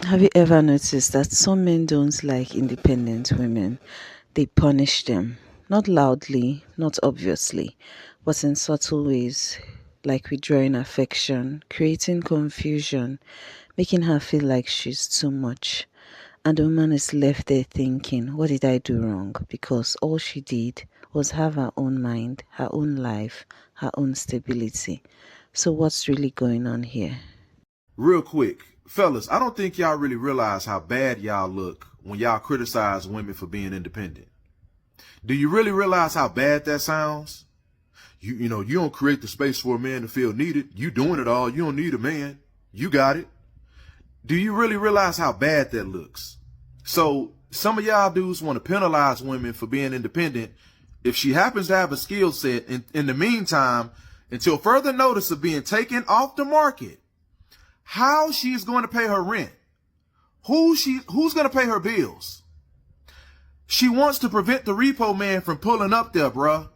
Have you ever noticed that some men don't like independent women? They punish them. Not loudly, not obviously, but in subtle ways, like withdrawing affection, creating confusion, making her feel like she's too much. And the woman is left there thinking, what did I do wrong? Because all she did was have her own mind, her own life, her own stability. So what's really going on here? Real quick, fellas, I don't think y'all really realize how bad y'all look when y'all criticize women for being independent. Do you really realize how bad that sounds? You don't create the space for a man to feel needed. You doing it all. You don't need a man. You got it. Do you really realize how bad that looks? So some of y'all dudes want to penalize women for being independent if she happens to have a skill set in the meantime, until further notice of being taken off the market. How she's going to pay her rent? Who's going to pay her bills? She wants to prevent the repo man from pulling up there, bruh.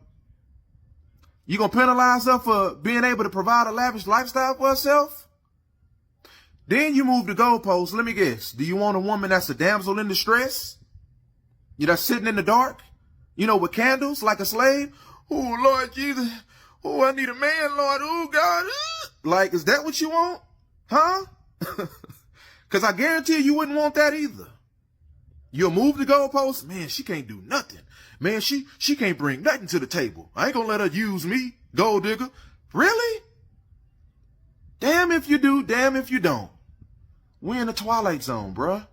You gonna penalize her for being able to provide a lavish lifestyle for herself? Then you move the goalposts. Let me guess. Do you want a woman that's a damsel in distress? You that's sitting in the dark? With candles like a slave? Oh, Lord Jesus. Oh, I need a man, Lord. Oh, God. Like, is that what you want? Huh? Because I guarantee you wouldn't want that either. You'll move the goalposts. Man, she can't do nothing. Man, she can't bring nothing to the table. I ain't gonna let her use me, gold digger. Really? Damn if you do, damn if you don't. We in the twilight zone, bruh.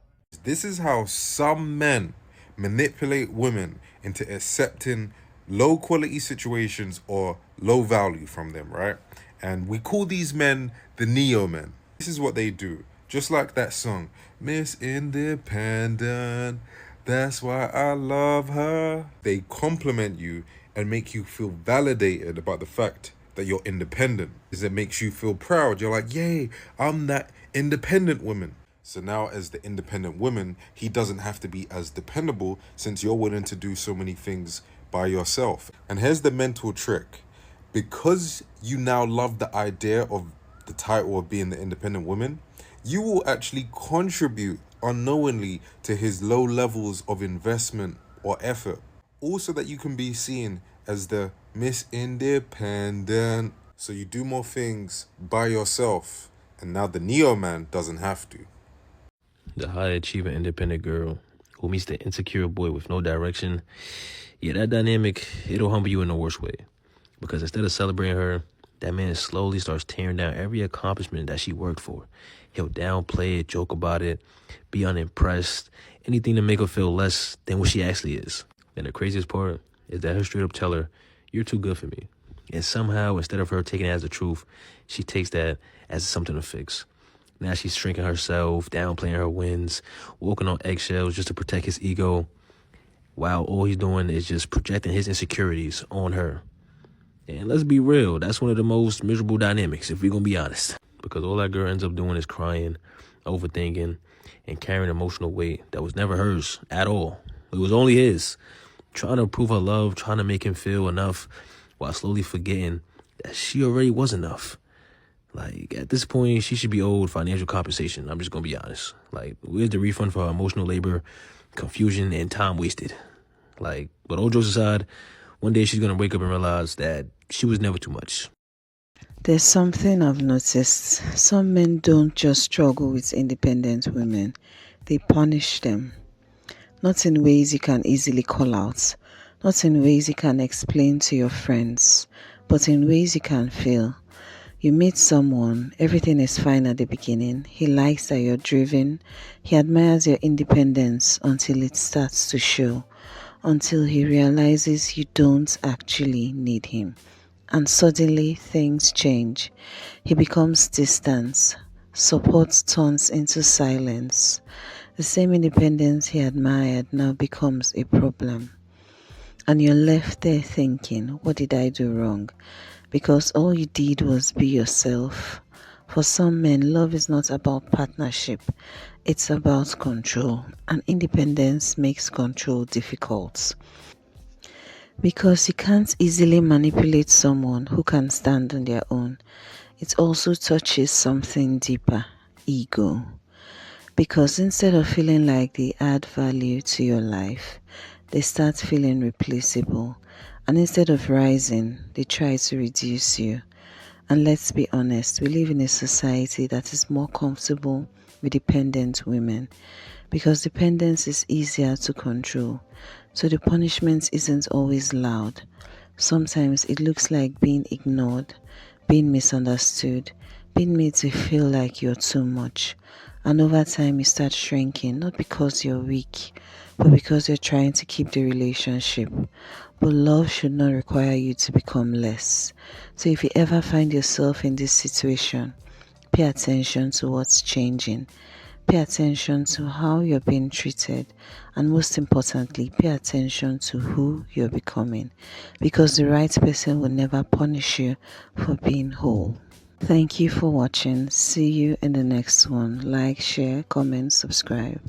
This is how some men manipulate women into accepting low quality situations or low value from them, right? And we call these men the neo men. This is what they do. Just like that song, Miss Independent, that's why I love her. They compliment you and make you feel validated about the fact that you're independent. It makes you feel proud. You're like, yay, I'm that independent woman. So now as the independent woman, he doesn't have to be as dependable since you're willing to do so many things by yourself. And here's the mental trick. Because you now love the idea of the title of being the independent woman, you will actually contribute unknowingly to his low levels of investment or effort. Also that you can be seen as the Miss Independent. So you do more things by yourself. And now the neo man doesn't have to. The high achiever independent girl who meets the insecure boy with no direction. Yeah, that dynamic, it'll humble you in the worst way. Because instead of celebrating her, that man slowly starts tearing down every accomplishment that she worked for. He'll downplay it, joke about it, be unimpressed, anything to make her feel less than what she actually is. And the craziest part is that he'll straight up tell her, you're too good for me. And somehow, instead of her taking it as the truth, she takes that as something to fix. Now she's shrinking herself, downplaying her wins, walking on eggshells just to protect his ego, while all he's doing is just projecting his insecurities on her. And let's be real, that's one of the most miserable dynamics, if we're going to be honest. Because all that girl ends up doing is crying, overthinking, and carrying emotional weight that was never hers at all. It was only his. Trying to prove her love, trying to make him feel enough, while slowly forgetting that she already was enough. Like, at this point, she should be owed financial compensation. I'm just going to be honest. Like, where's the refund for her emotional labor, confusion, and time wasted? Like, but all jokes aside, one day she's going to wake up and realize that she was never too much. There's something I've noticed. Some men don't just struggle with independent women. They punish them. Not in ways you can easily call out. Not in ways you can explain to your friends. But in ways you can feel. You meet someone, everything is fine at the beginning. He likes that you're driven. He admires your independence until it starts to show. Until he realizes you don't actually need him. And suddenly things change. He becomes distant. Support turns into silence. The same independence he admired now becomes a problem. And you're left there thinking, what did I do wrong? Because all you did was be yourself. For some men, love is not about partnership. It's about control. And independence makes control difficult. Because you can't easily manipulate someone who can stand on their own. It also touches something deeper, ego. Because instead of feeling like they add value to your life, they start feeling replaceable. And instead of rising, they try to reduce you. And let's be honest, we live in a society that is more comfortable with dependent women because dependence is easier to control. So the punishment isn't always loud. Sometimes it looks like being ignored, being misunderstood, being made to feel like you're too much. And over time, you start shrinking, not because you're weak, but because you're trying to keep the relationship. But love should not require you to become less. So if you ever find yourself in this situation, pay attention to what's changing. Pay attention to how you're being treated. And most importantly, pay attention to who you're becoming. Because the right person will never punish you for being whole. Thank you for watching. See you in the next one. Like, share, comment, subscribe.